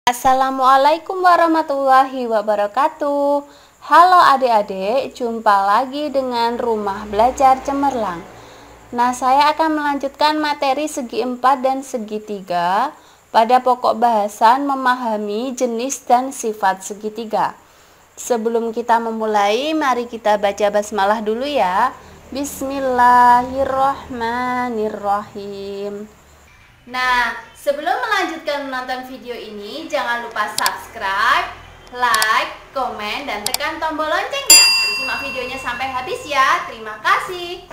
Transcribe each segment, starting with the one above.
Assalamualaikum warahmatullahi wabarakatuh. Halo adik-adik, jumpa lagi dengan Rumah Belajar Cemerlang. Nah, saya akan melanjutkan materi segi 4 dan segitiga pada pokok bahasan memahami jenis dan sifat segitiga. Sebelum kita memulai, mari kita baca basmalah dulu ya. Bismillahirrahmanirrahim. Nah, sebelum melanjutkan menonton video ini, jangan lupa subscribe, like, komen, dan tekan tombol loncengnya. Simak videonya sampai habis ya. Terima kasih.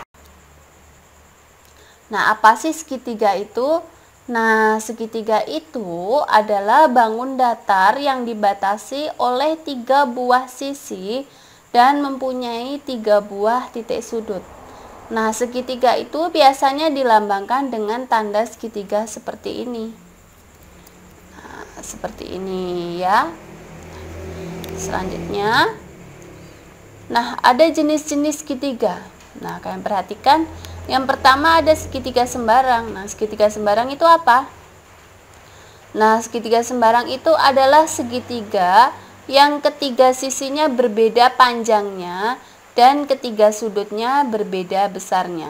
Nah, apa sih segitiga itu? Nah, segitiga itu adalah bangun datar yang dibatasi oleh 3 buah sisi dan mempunyai 3 buah titik sudut. Nah, segitiga itu biasanya dilambangkan dengan tanda segitiga seperti ini. Nah, seperti ini ya. Selanjutnya, nah ada jenis-jenis segitiga. Nah, kalian perhatikan, yang pertama ada segitiga sembarang. Nah, segitiga sembarang itu apa? Nah, segitiga sembarang itu adalah segitiga yang ketiga sisinya berbeda panjangnya dan ketiga sudutnya berbeda besarnya.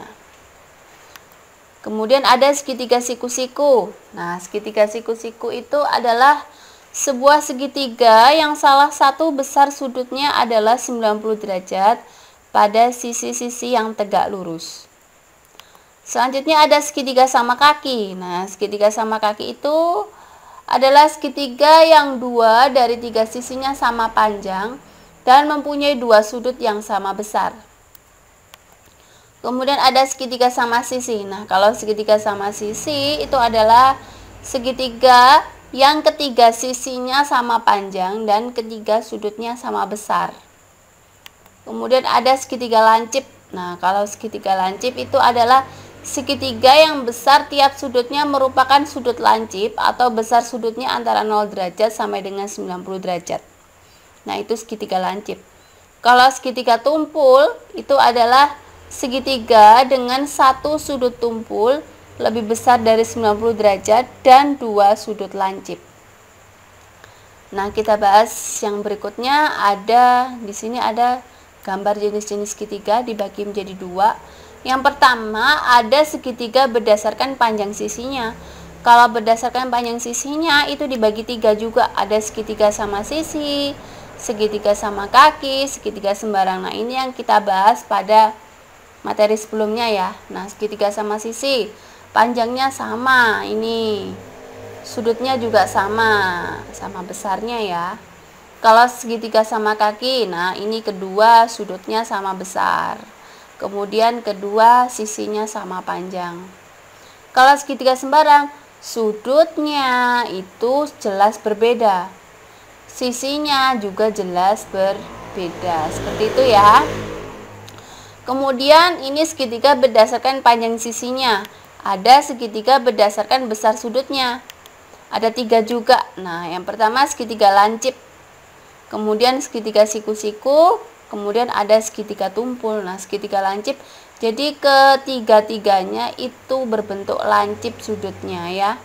Kemudian ada segitiga siku-siku. Nah, segitiga siku-siku itu adalah sebuah segitiga yang salah satu besar sudutnya adalah 90 derajat pada sisi-sisi yang tegak lurus. Selanjutnya ada segitiga sama kaki. Nah, segitiga sama kaki itu adalah segitiga yang 2 dari 3 sisinya sama panjang dan mempunyai 2 sudut yang sama besar. Kemudian ada segitiga sama sisi. Nah, kalau segitiga sama sisi itu adalah segitiga yang ketiga sisinya sama panjang dan ketiga sudutnya sama besar. Kemudian ada segitiga lancip. Nah, kalau segitiga lancip itu adalah segitiga yang besar tiap sudutnya merupakan sudut lancip atau besar sudutnya antara 0 derajat sampai dengan 90 derajat. Nah, itu segitiga lancip. Kalau segitiga tumpul itu adalah segitiga dengan satu sudut tumpul lebih besar dari 90 derajat dan 2 sudut lancip. Nah, kita bahas yang berikutnya. Di sini ada gambar jenis-jenis segitiga dibagi menjadi 2. Yang pertama ada segitiga berdasarkan panjang sisinya. Kalau berdasarkan panjang sisinya itu dibagi 3 juga. Ada segitiga sama sisi, segitiga sama kaki, segitiga sembarang. Nah, ini yang kita bahas pada materi sebelumnya ya. Nah, segitiga sama sisi, panjangnya sama, ini sudutnya juga sama besarnya ya. Kalau segitiga sama kaki, nah ini kedua sudutnya sama besar, kemudian kedua sisinya sama panjang. Kalau segitiga sembarang, sudutnya itu jelas berbeda, sisinya juga jelas berbeda, seperti itu ya. Kemudian ini segitiga berdasarkan panjang sisinya. Ada segitiga berdasarkan besar sudutnya. Ada 3 juga. Nah, yang pertama segitiga lancip. Kemudian segitiga siku-siku. Kemudian ada segitiga tumpul. Nah, segitiga lancip, jadi ketiga-tiganya itu berbentuk lancip sudutnya ya.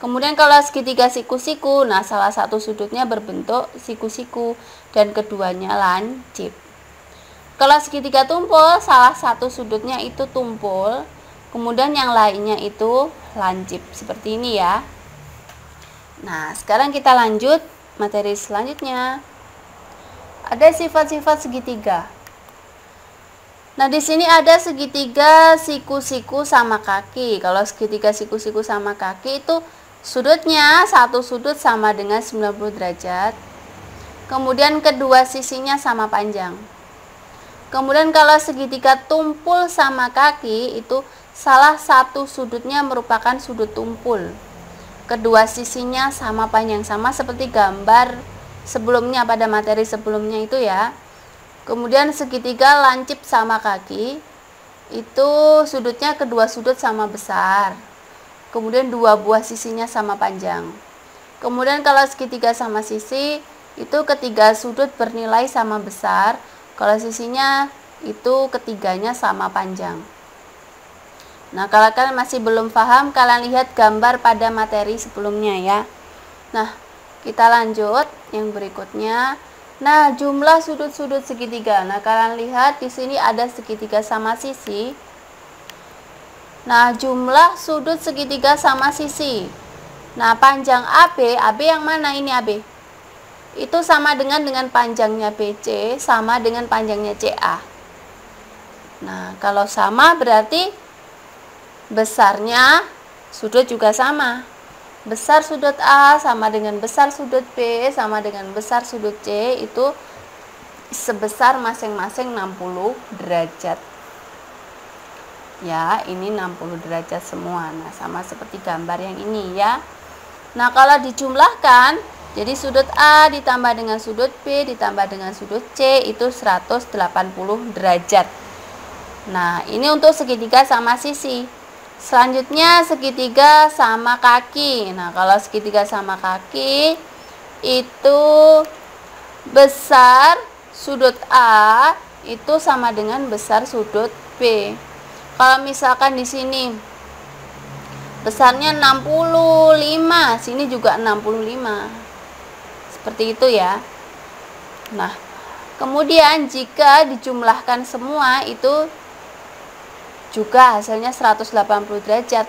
Kemudian kalau segitiga siku-siku, nah salah satu sudutnya berbentuk siku-siku dan keduanya lancip. Kalau segitiga tumpul, salah satu sudutnya itu tumpul, kemudian yang lainnya itu lancip, seperti ini ya. Nah, sekarang kita lanjut materi selanjutnya. Ada sifat-sifat segitiga. Nah, di sini ada segitiga siku-siku sama kaki. Kalau segitiga siku-siku sama kaki itu sudutnya satu sudut sama dengan 90 derajat. Kemudian kedua sisinya sama panjang. Kemudian kalau segitiga tumpul sama kaki itu salah satu sudutnya merupakan sudut tumpul. Kedua sisinya sama panjang, sama seperti gambar sebelumnya pada materi sebelumnya itu ya. Kemudian segitiga lancip sama kaki itu sudutnya kedua sudut sama besar. Kemudian 2 buah sisinya sama panjang. Kemudian kalau segitiga sama sisi itu ketiga sudut bernilai sama besar. Kalau sisinya itu ketiganya sama panjang. Nah, kalau kalian masih belum paham, kalian lihat gambar pada materi sebelumnya ya. Nah, Kita lanjut yang berikutnya. Nah, jumlah sudut-sudut segitiga. Nah, kalian lihat di sini ada segitiga sama sisi. Nah, jumlah sudut segitiga sama sisi. Nah, panjang AB yang mana ini AB? Itu sama dengan panjangnya BC sama dengan panjangnya CA. Nah, kalau sama berarti besarnya sudut juga sama. Besar sudut A sama dengan besar sudut B sama dengan besar sudut C itu sebesar masing-masing 60 derajat. Ya, ini 60 derajat semua. Nah, sama seperti gambar yang ini ya. Nah, kalau dijumlahkan, jadi sudut A ditambah dengan sudut B ditambah dengan sudut C itu 180 derajat. Nah, ini untuk segitiga sama sisi. Selanjutnya segitiga sama kaki. Nah, kalau segitiga sama kaki itu besar sudut A itu sama dengan besar sudut B. Kalau misalkan di sini besarnya 65, sini juga 65. Seperti itu ya. Nah, kemudian jika dijumlahkan semua itu juga hasilnya 180 derajat.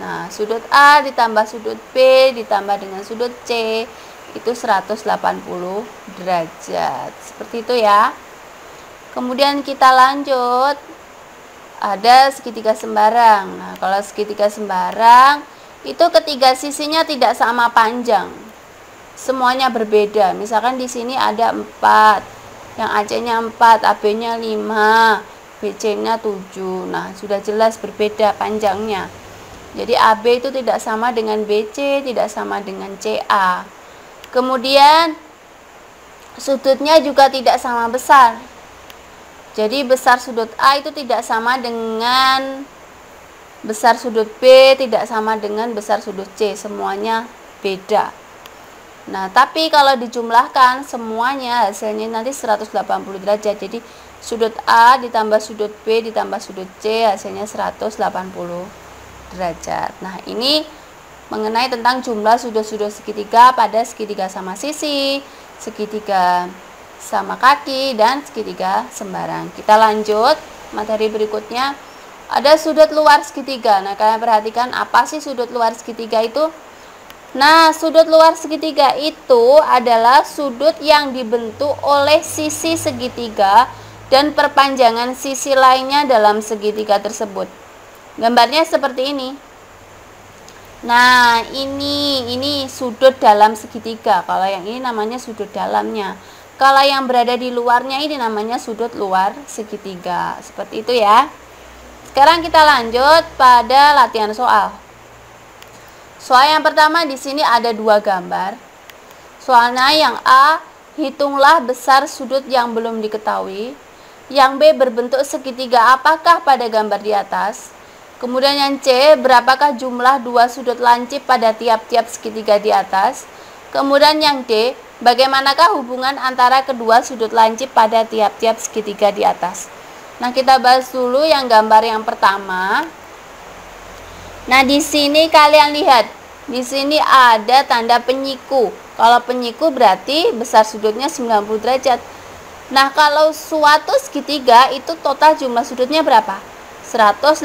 Nah, sudut A ditambah sudut B ditambah dengan sudut C itu 180 derajat. Seperti itu ya. Kemudian kita lanjut. Ada segitiga sembarang. Nah, kalau segitiga sembarang itu ketiga sisinya tidak sama panjang. Semuanya berbeda. Misalkan di sini ada 4. Yang AC-nya 4, AB-nya 5. BC-nya 7. Nah, sudah jelas berbeda panjangnya. Jadi AB itu tidak sama dengan BC, tidak sama dengan CA. Kemudian sudutnya juga tidak sama besar. Jadi besar sudut A itu tidak sama dengan besar sudut B, tidak sama dengan besar sudut C. Semuanya beda. Nah, tapi kalau dijumlahkan semuanya hasilnya nanti 180 derajat. Jadi sudut A ditambah sudut B ditambah sudut C hasilnya 180 derajat. Nah, ini mengenai tentang jumlah sudut-sudut segitiga pada segitiga sama sisi, segitiga sama kaki, dan segitiga sembarang. Kita lanjut materi berikutnya. Ada sudut luar segitiga. Nah, kalian perhatikan apa sih sudut luar segitiga itu? Nah, sudut luar segitiga itu adalah sudut yang dibentuk oleh sisi segitiga dan perpanjangan sisi lainnya dalam segitiga tersebut. Gambarnya seperti ini. Nah, ini sudut dalam segitiga. Kalau yang ini namanya sudut dalamnya. Kalau yang berada di luarnya ini namanya sudut luar segitiga. Seperti itu ya. Sekarang kita lanjut pada latihan soal. Soal yang pertama di sini ada 2 gambar. Soalnya yang A, hitunglah besar sudut yang belum diketahui. Yang B, berbentuk segitiga apakah pada gambar di atas. Kemudian yang C, berapakah jumlah 2 sudut lancip pada tiap-tiap segitiga di atas. Kemudian yang D, bagaimanakah hubungan antara kedua sudut lancip pada tiap-tiap segitiga di atas. Nah, kita bahas dulu yang gambar yang pertama. Nah, di sini kalian lihat, di sini ada tanda penyiku. Kalau penyiku berarti besar sudutnya 90 derajat. Nah, kalau suatu segitiga itu total jumlah sudutnya berapa? 180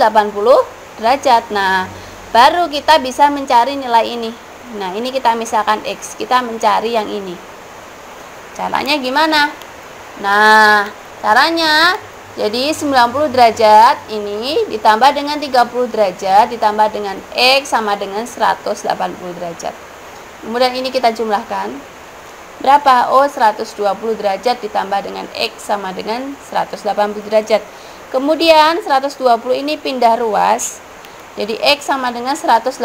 derajat. Nah, baru kita bisa mencari nilai ini. Nah, ini kita misalkan X, kita mencari yang ini. Caranya gimana? Nah, caranya jadi 90 derajat ini ditambah dengan 30 derajat ditambah dengan X sama dengan 180 derajat. Kemudian ini kita jumlahkan. Berapa? Oh, 120 derajat ditambah dengan X sama dengan 180 derajat. Kemudian 120 ini pindah ruas. Jadi X sama dengan 180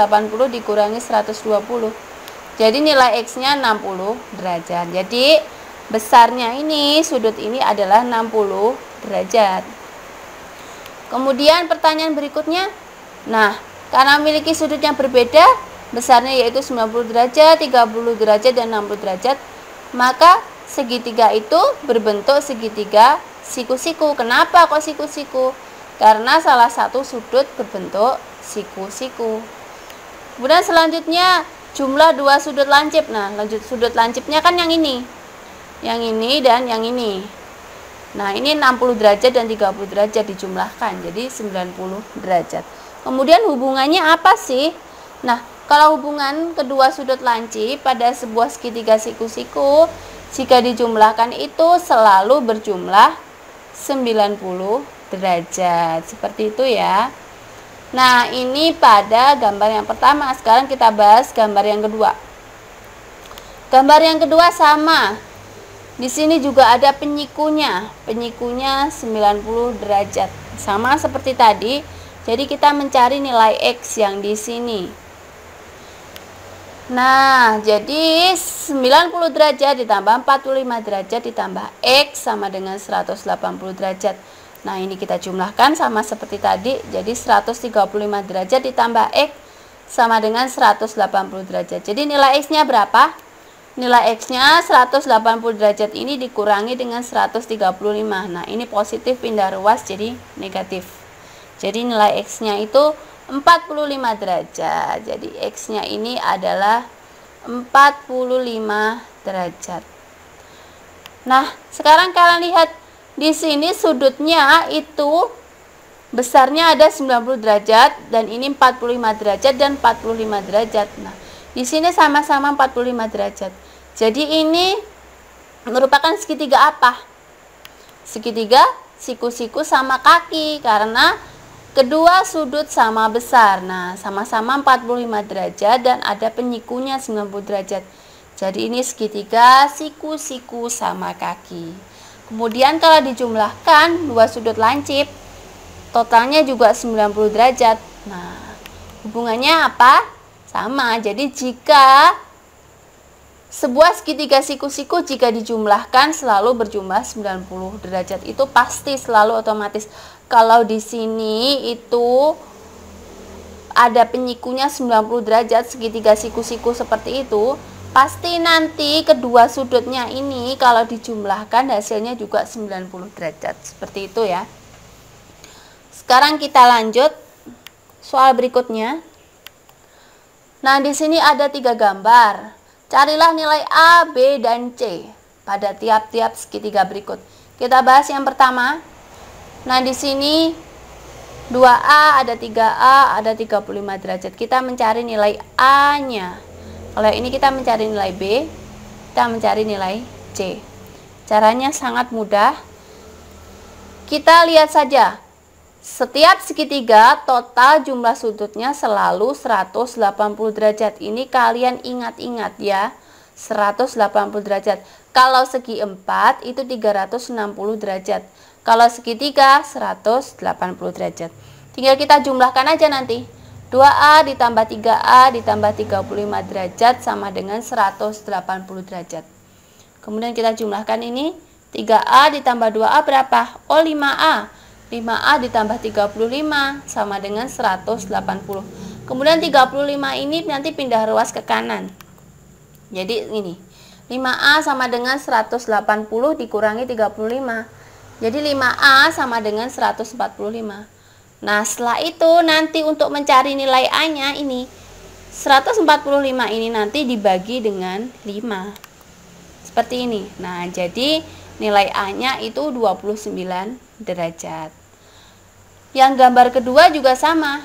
dikurangi 120. Jadi nilai X-nya 60 derajat. Jadi besarnya ini, sudut ini adalah 60 derajat. Kemudian pertanyaan berikutnya. Nah, karena memiliki sudut yang berbeda, besarnya yaitu 90 derajat, 30 derajat, dan 60 derajat, maka segitiga itu berbentuk segitiga siku-siku. Kenapa kok siku-siku? Karena salah satu sudut berbentuk siku-siku. Kemudian selanjutnya jumlah dua sudut lancip. Nah, lanjut sudut lancipnya kan yang ini dan yang ini. Nah, ini 60 derajat dan 30 derajat dijumlahkan, jadi 90 derajat. Kemudian hubungannya apa sih? Nah, kalau hubungan kedua sudut lancip pada sebuah segitiga siku-siku, jika dijumlahkan itu selalu berjumlah 90 derajat. Seperti itu ya. Nah, ini pada gambar yang pertama. Sekarang kita bahas gambar yang kedua. Gambar yang kedua sama. Di sini juga ada penyikunya. Penyikunya 90 derajat. Sama seperti tadi. Jadi kita mencari nilai X yang di sini. Nah, jadi 90 derajat ditambah 45 derajat ditambah X sama dengan 180 derajat. Nah, ini kita jumlahkan sama seperti tadi. Jadi 135 derajat ditambah X sama dengan 180 derajat. Jadi nilai X-nya berapa? Nilai X-nya 180 derajat ini dikurangi dengan 135. Nah, ini positif pindah ruas jadi negatif. Jadi nilai X-nya itu 45 derajat. Jadi X-nya ini adalah 45 derajat. Nah, sekarang kalian lihat di sini sudutnya itu besarnya ada 90 derajat dan ini 45 derajat dan 45 derajat. Nah, di sini sama-sama 45 derajat. Jadi ini merupakan segitiga apa? Segitiga siku-siku sama kaki karena kedua sudut sama besar. Nah, sama-sama 45 derajat dan ada penyikunya 90 derajat. Jadi ini segitiga siku-siku sama kaki. Kemudian kalau dijumlahkan dua sudut lancip, totalnya juga 90 derajat. Nah, hubungannya apa? Sama. Jadi jika sebuah segitiga siku-siku jika dijumlahkan selalu berjumlah 90 derajat. Itu pasti selalu otomatis. Kalau di sini itu ada penyikunya 90 derajat segitiga siku-siku seperti itu, pasti nanti kedua sudutnya ini kalau dijumlahkan hasilnya juga 90 derajat. Seperti itu ya. Sekarang kita lanjut soal berikutnya. Nah, di sini ada 3 gambar. Carilah nilai A, B, dan C pada tiap-tiap segitiga berikut. Kita bahas yang pertama. Nah, di sini 2A, ada 3A, ada 35 derajat. Kita mencari nilai A-nya. Kalau ini kita mencari nilai B, kita mencari nilai C. Caranya sangat mudah. Kita lihat saja. Setiap segitiga total jumlah sudutnya selalu 180 derajat. Ini kalian ingat-ingat ya. 180 derajat. Kalau segi 4 itu 360 derajat. Kalau segitiga 180 derajat. Tinggal kita jumlahkan aja nanti. 2A ditambah 3A ditambah 35 derajat sama dengan 180 derajat. Kemudian kita jumlahkan ini. 3A ditambah 2A berapa? Oh, 5A. 5A ditambah 35 sama dengan 180. Kemudian 35 ini nanti pindah ruas ke kanan. Jadi ini 5A sama dengan 180 dikurangi 35. Jadi 5A sama dengan 145. Nah, setelah itu nanti untuk mencari nilai A-nya ini 145 ini nanti dibagi dengan 5. Seperti ini. Nah, jadi nilai A-nya itu 29 derajat. Yang gambar kedua juga sama.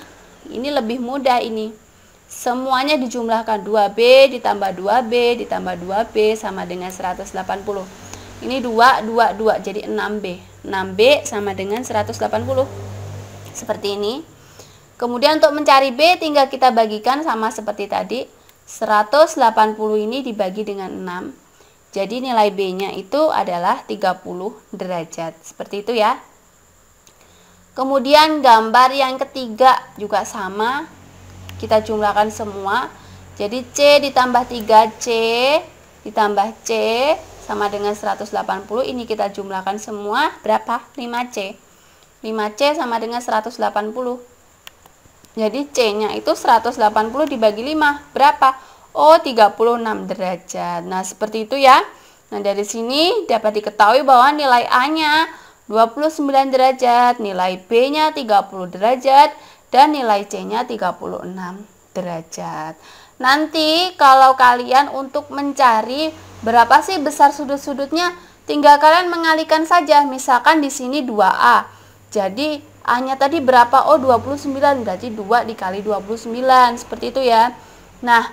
Ini lebih mudah ini. Semuanya dijumlahkan 2B ditambah 2B ditambah 2B sama dengan 180. Ini 2, 2, 2 jadi 6B. 6B sama dengan 180. Seperti ini. Kemudian untuk mencari B tinggal kita bagikan sama seperti tadi. 180 ini dibagi dengan 6. Jadi nilai B-nya itu adalah 30 derajat. Seperti itu ya. Kemudian gambar yang ketiga juga sama. Kita jumlahkan semua. Jadi C ditambah 3C ditambah C sama dengan 180. Ini kita jumlahkan semua. Berapa? 5C. 5C sama dengan 180. Jadi C-nya itu 180 dibagi 5. Berapa? Oh, 36 derajat. Nah, seperti itu ya. Nah, dari sini dapat diketahui bahwa nilai A-nya 29 derajat, nilai B-nya 30 derajat, dan nilai C-nya 36 derajat. Nanti kalau kalian untuk mencari berapa sih besar sudut-sudutnya, tinggal kalian mengalihkan saja. Misalkan di sini 2A. Jadi A-nya tadi berapa? Oh, 29. Berarti 2 dikali 29. Seperti itu ya. Nah,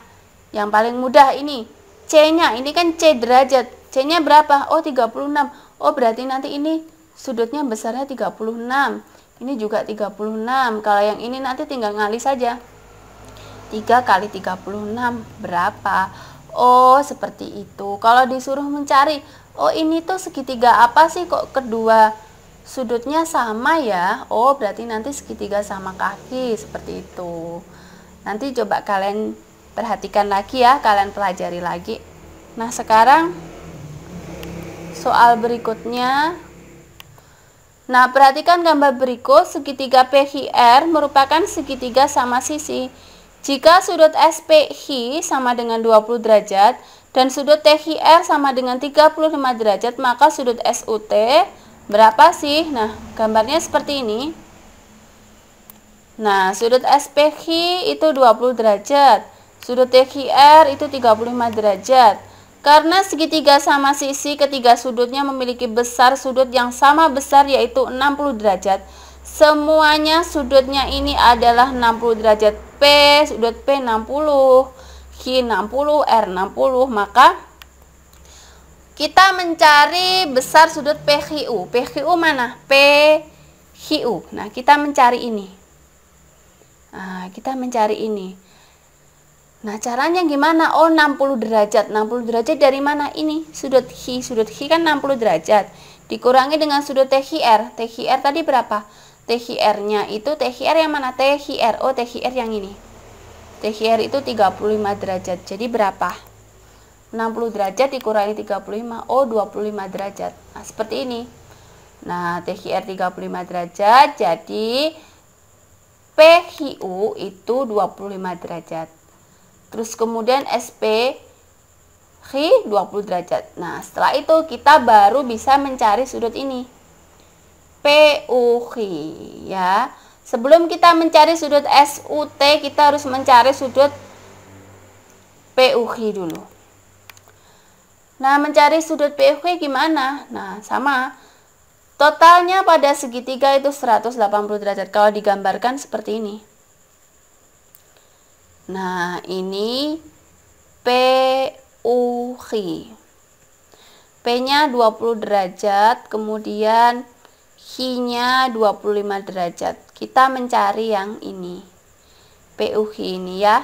yang paling mudah ini C-nya. Ini kan C derajat. C-nya berapa? Oh, 36. Oh, berarti nanti ini sudutnya besarnya 36. Ini juga 36. Kalau yang ini nanti tinggal ngalih saja. 3 kali 36 berapa? Oh, seperti itu. Kalau disuruh mencari, oh ini tuh segitiga apa sih kok kedua sudutnya sama ya? Oh, berarti nanti segitiga sama kaki, seperti itu. Nanti coba kalian perhatikan lagi ya, kalian pelajari lagi. Nah, sekarang soal berikutnya. Nah, perhatikan gambar berikut. Segitiga PQR merupakan segitiga sama sisi. Jika sudut SPQ sama dengan 20 derajat dan sudut TQR sama dengan 35 derajat, maka sudut SUT berapa sih? Nah, gambarnya seperti ini. Nah, sudut SPQ itu 20 derajat, sudut TQR itu 35 derajat. Karena segitiga sama sisi, ketiga sudutnya memiliki besar sudut yang sama besar, yaitu 60 derajat. Semuanya sudutnya ini adalah 60 derajat. P, sudut P 60, Q 60, R 60. Maka kita mencari besar sudut PQU. PQU mana? PQU. Nah, kita mencari ini. Nah, kita mencari ini. Nah, caranya gimana? Oh, 60 derajat. 60 derajat dari mana? Ini sudut Q. Sudut Q kan 60 derajat. Dikurangi dengan sudut TQR. TQR tadi berapa? TQR-nya itu, TQR yang mana? TQR. Oh, TQR yang ini. TQR itu 35 derajat. Jadi berapa? 60 derajat dikurangi 35. Oh, 25 derajat. Nah, seperti ini. Nah, TQR 35 derajat. Jadi PQU itu 25 derajat. Terus kemudian SP Q 20 derajat. Nah, setelah itu kita baru bisa mencari sudut ini. PUQ ya. Sebelum kita mencari sudut SUT, kita harus mencari sudut PUQ dulu. Nah, mencari sudut PUQ gimana? Nah, sama. Totalnya pada segitiga itu 180 derajat. Kalau digambarkan seperti ini. Nah, ini PUQ. P-nya 20 derajat, kemudian Q-nya 25 derajat. Kita mencari yang ini. PUQ ini ya.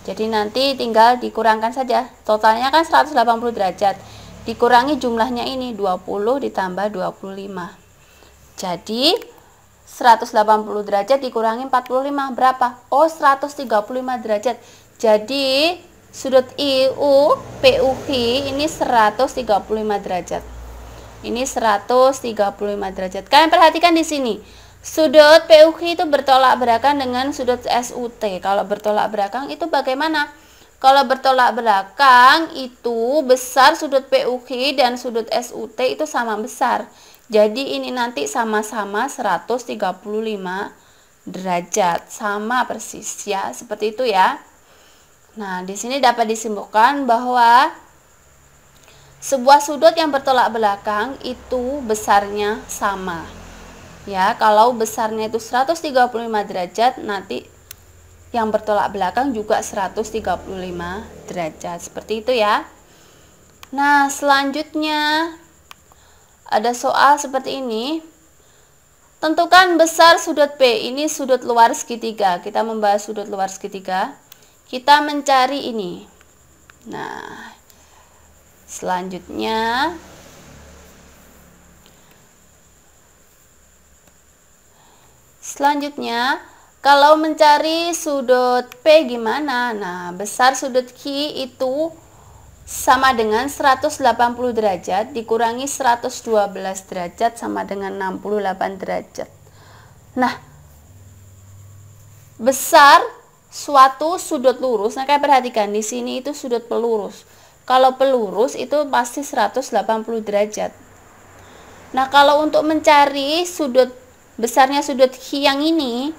Jadi nanti tinggal dikurangkan saja. Totalnya kan 180 derajat. Dikurangi jumlahnya ini 20 ditambah 25. Jadi 180 derajat dikurangi 45 berapa? Oh, 135 derajat. Jadi sudut IU PUQ ini 135 derajat. Ini 135 derajat. Kalian perhatikan di sini. Sudut PUQ itu bertolak belakang dengan sudut SUT. Kalau bertolak belakang itu bagaimana? Kalau bertolak belakang itu besar sudut PUQ dan sudut SUT itu sama besar. Jadi ini nanti sama-sama 135 derajat. Sama persis ya, seperti itu ya. Nah, di sini dapat disimpulkan bahwa sebuah sudut yang bertolak belakang itu besarnya sama. Ya, kalau besarnya itu 135 derajat, nanti yang bertolak belakang juga 135 derajat. Seperti itu ya. Nah, selanjutnya ada soal seperti ini. Tentukan besar sudut P. Ini sudut luar segitiga. Kita membahas sudut luar segitiga. Kita mencari ini. Nah, selanjutnya kalau mencari sudut P gimana? Nah, besar sudut Q itu sama dengan 180 derajat dikurangi 112 derajat sama dengan 68 derajat. Nah, besar suatu sudut lurus. Nah, kayak perhatikan di sini itu sudut pelurus. Kalau pelurus itu pasti 180 derajat. Nah, kalau untuk mencari sudut besarnya sudut Q yang ini,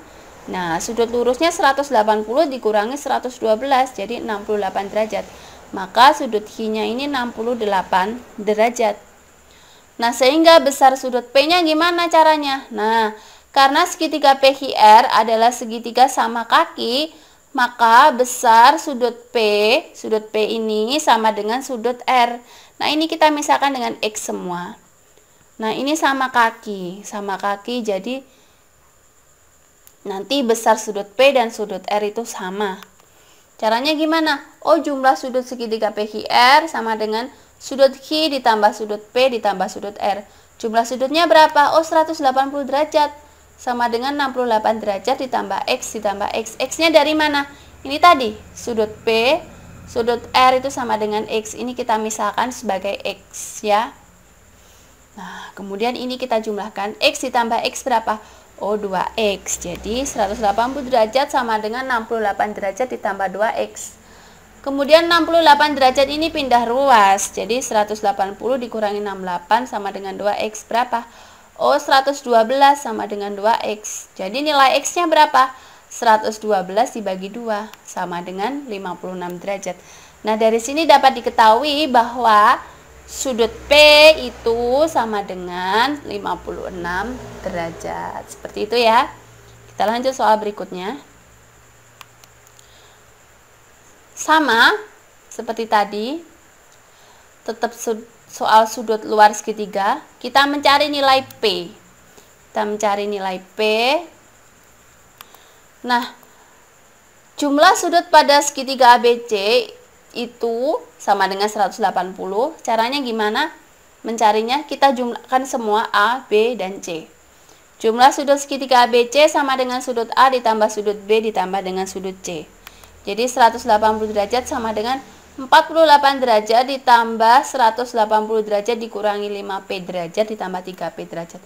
Nah, sudut lurusnya 180 dikurangi 112, jadi 68 derajat. Maka sudut Q-nya ini 68 derajat. Nah, sehingga besar sudut P-nya gimana caranya? Nah, karena segitiga PQR adalah segitiga sama kaki, maka besar sudut P ini sama dengan sudut R. Nah, ini kita misalkan dengan X semua. Nah, ini sama kaki, jadi nanti besar sudut P dan sudut R itu sama. Caranya gimana? Oh, jumlah sudut segitiga PQR sama dengan sudut Q ditambah sudut P ditambah sudut R. Jumlah sudutnya berapa? Oh, 180 derajat. Sama dengan 68 derajat ditambah X ditambah X. X-nya dari mana? Ini tadi, sudut P, sudut R itu sama dengan X. Ini kita misalkan sebagai X ya. Nah, kemudian ini kita jumlahkan. X ditambah X berapa? Oh, 2X. Jadi 180 derajat sama dengan 68 derajat ditambah 2X. Kemudian 68 derajat ini pindah ruas. Jadi 180 dikurangi 68 sama dengan 2X berapa? Oh, 112 sama dengan 2X. Jadi nilai X-nya berapa? 112 dibagi 2 sama dengan 56 derajat. Nah, dari sini dapat diketahui bahwa sudut P itu sama dengan 56 derajat. Seperti itu ya. Kita lanjut soal berikutnya. Sama seperti tadi, tetap soal sudut luar segitiga, kita mencari nilai P. Kita mencari nilai P. Nah, jumlah sudut pada segitiga ABC itu sama dengan 180. Caranya gimana? Mencarinya, kita jumlahkan semua A, B, dan C. Jumlah sudut segitiga ABC sama dengan sudut A ditambah sudut B ditambah dengan sudut C. Jadi 180 derajat sama dengan 48 derajat ditambah 180 derajat dikurangi 5P derajat ditambah 3P derajat.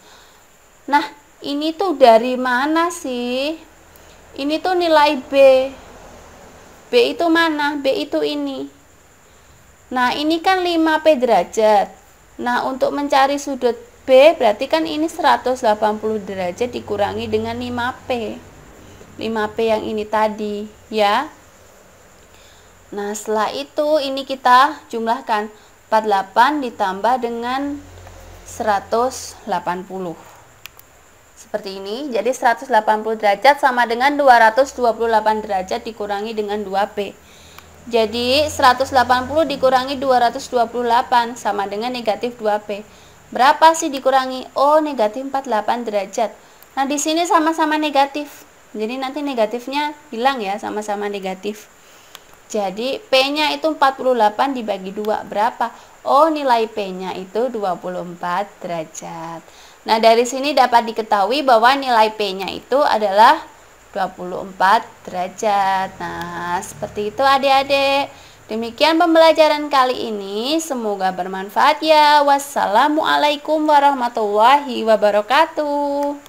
Nah, ini tuh dari mana sih? Ini tuh nilai B. B itu mana? B itu ini. Nah, ini kan 5P derajat. Nah, untuk mencari sudut B berarti kan ini 180 derajat dikurangi dengan 5P. 5P yang ini tadi, ya. Nah, setelah itu ini kita jumlahkan 48 ditambah dengan 180. Seperti ini. Jadi 180 derajat sama dengan 228 derajat dikurangi dengan 2P. Jadi 180 dikurangi 228 sama dengan negatif 2P. Berapa sih dikurangi? Oh, negatif 48 derajat. Nah, di sini sama-sama negatif. Jadi nanti negatifnya hilang ya, sama-sama negatif. Jadi P-nya itu 48 dibagi 2 berapa? Oh, nilai P-nya itu 24 derajat. Nah, dari sini dapat diketahui bahwa nilai P-nya itu adalah 24 derajat. Nah, seperti itu adik-adik. Demikian pembelajaran kali ini. Semoga bermanfaat ya. Wassalamualaikum warahmatullahi wabarakatuh.